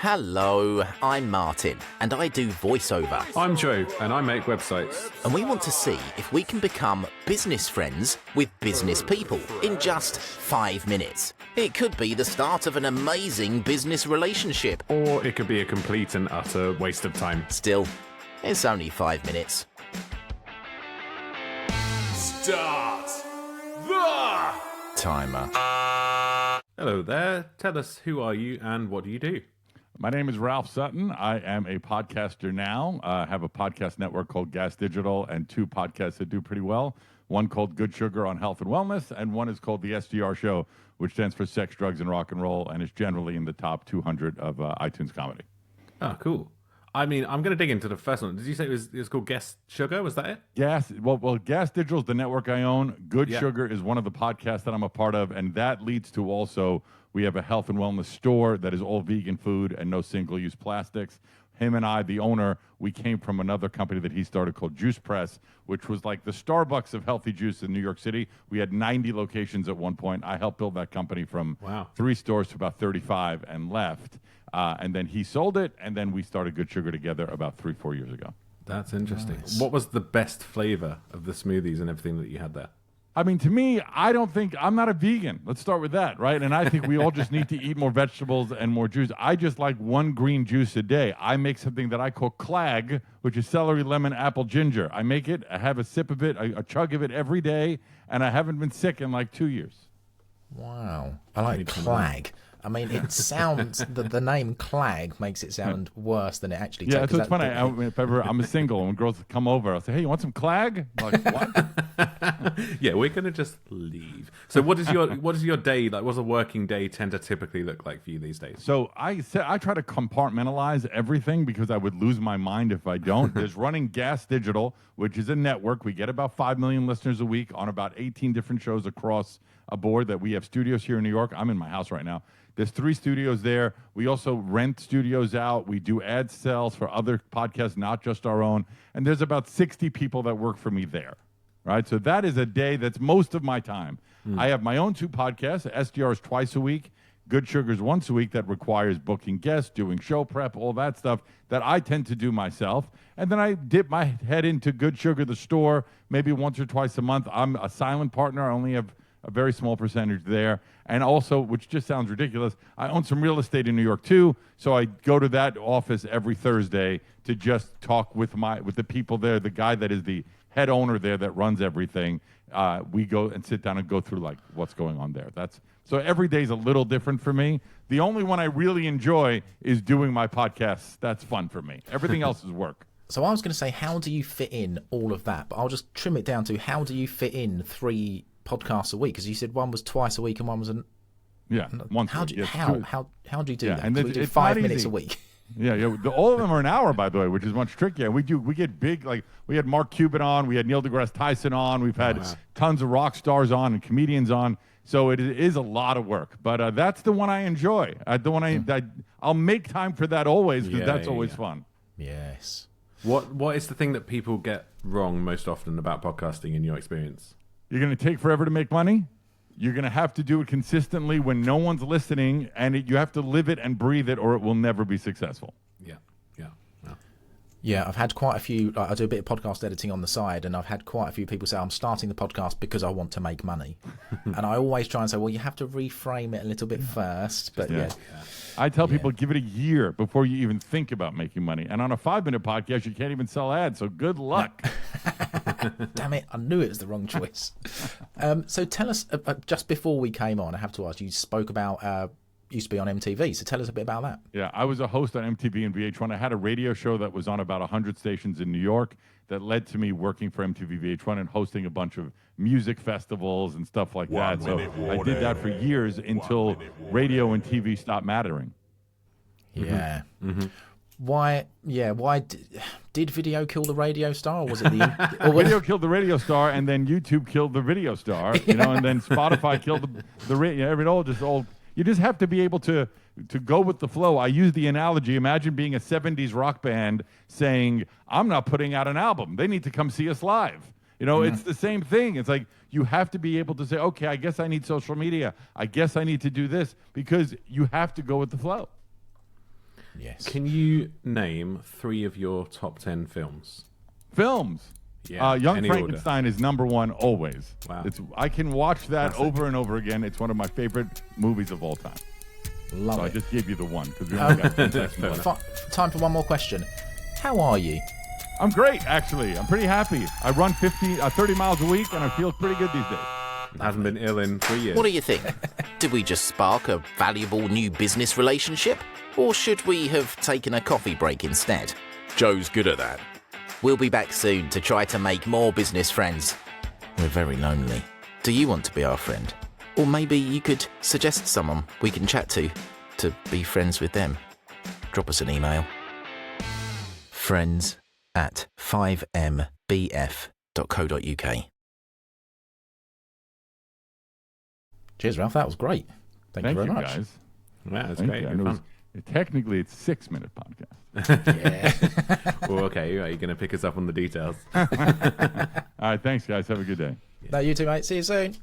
Hello, I'm Martin, and I do voiceover. I'm Joe, and I make websites. And we want to see if we can become business friends with business people in just 5 minutes. It could be the start of an amazing business relationship. Or it could be a complete and utter waste of time. Still, it's only 5 minutes. Start the Timer. Hello there. Tell us, who are you and what do you do? My name is Ralph Sutton. I am a podcaster now. I have a podcast network called Gas Digital and 2 podcasts that do pretty well. One called Good Sugar on health and wellness, and one is called The SDR Show, which stands for Sex, Drugs, and Rock and Roll, and is generally in the top 200 of iTunes comedy. Oh, cool. I mean, I'm going to dig into the first one. Did you say it was called Guest Sugar? Was that it? Well, Gas Digital is the network I own. Good Sugar is one of the podcasts that I'm a part of, and that leads to also we have a health and wellness store that is all vegan food and no single-use plastics. Him and I, the owner, we came from another company that he started called Juice Press, which was like the Starbucks of healthy juice in New York City. We had 90 locations at one point. I helped build that company from 3 stores to about 35 and left. And then he sold it, and then we started Good Sugar together about 3-4 years ago. That's interesting. Nice. What was the best flavor of the smoothies and everything that you had there? I mean, to me, I don't think I'm not a vegan. Let's start with that, right? And I think we all just need to eat more vegetables and more juice. I just like one green juice a day. I make something that I call clag, which is celery, lemon, apple, ginger. I make it, I have a sip of it, a chug of it every day, and I haven't been sick in like 2 years. Wow. I like clag. I mean, it sounds, the name clag makes it sound worse than it actually does. Yeah, so it's funny. If ever I'm single and when girls come over, I'll say, hey, you want some clag? I'm like, what? Yeah, we're going to just leave. So what is your day like? What's a working day tend to typically look like for you these days? So I try to compartmentalize everything because I would lose my mind if I don't. There's running Gas Digital, which is a network. We get about 5 million listeners a week on about 18 different shows across a board that we have studios here in New York. I'm in my house right now. There's 3 studios there. We also rent studios out. We do ad sales for other podcasts, not just our own. And there's about 60 people that work for me there, right? So that is a day that's most of my time. I have my own 2 podcasts. SDR is twice a week. Good Sugar is once a week. That requires booking guests, doing show prep, all that stuff that I tend to do myself. And then I dip my head into Good Sugar, the store, maybe once or twice a month. I'm a silent partner. I only have a very small percentage there. And also, which just sounds ridiculous, I own some real estate in New York too, so I go to that office every Thursday to just talk with the people there, the guy that is the head owner there that runs everything. We go and sit down and go through like what's going on there. So every day is a little different for me. The only one I really enjoy is doing my podcasts. That's fun for me. Everything else is work. So I was going to say, how do you fit in all of that? But I'll just trim it down to, how do you fit in 3 podcasts a week? Because you said one was twice a week and one was once. How do you do that? And we do 5 minutes a week. Yeah. All of them are an hour, by the way, which is much trickier. We get big, like we had Mark Cuban on, we had Neil deGrasse Tyson on, we've had tons of rock stars on and comedians on. So it is a lot of work, but that's the one I enjoy. I'll make time for that always because that's always fun. Yes. What is the thing that people get wrong most often about podcasting in your experience? You're going to take forever to make money. You're going to have to do it consistently when no one's listening, and you have to live it and breathe it, or it will never be successful. Yeah, I've had quite a few. I do a bit of podcast editing on the side, and I've had quite a few people say, I'm starting the podcast because I want to make money. And I always try and say, well, you have to reframe it a little bit first. But I tell people, give it a year before you even think about making money. And on a 5-minute podcast, you can't even sell ads, so good luck. Damn it, I knew it was the wrong choice. So tell us, just before we came on, I have to ask, you spoke about... used to be on MTV, so tell us a bit about that. Yeah, I was a host on MTV and VH1. I had a radio show that was on about 100 stations in New York that led to me working for MTV VH1 and hosting a bunch of music festivals and stuff like that. So I did that for years until radio and TV stopped mattering. Yeah. Mm-hmm. Why did video kill the radio star, or was it the video killed the radio star, and then YouTube killed the video star, and then Spotify killed the radio. You just have to be able to go with the flow. I use the analogy, imagine being a 70s rock band saying, I'm not putting out an album. They need to come see us live. It's the same thing. It's like you have to be able to say, okay, I guess I need social media. I guess I need to do this, because you have to go with the flow. Yes. Can you name 3 of your top 10 films? Films. Yeah, Young any Frankenstein is number 1 always. Wow. I can watch that Classic. over and over again. It's one of my favorite movies of all time. Love So I it. just gave you the one because we only got 10 seconds left. Time for one more question. How are you? I'm great, actually. I'm pretty happy. I run 30 miles a week, and I feel pretty good these days. Hasn't been ill in 3 years. What do you think? Did we just spark a valuable new business relationship? Or should we have taken a coffee break instead? Joe's good at that. We'll be back soon to try to make more business friends. We're very lonely. Do you want to be our friend? Or maybe you could suggest someone we can chat to be friends with them. Drop us an email. friends@5mbf.co.uk. Cheers, Ralph. That was great. Thank you very much. guys. Yeah, it's Thank great. you. I Good know fun. technically, it's 6-minute podcast. Yeah. Well, okay, are you going to pick us up on the details? All right, thanks, guys. Have a good day. No, you too, mate. See you soon.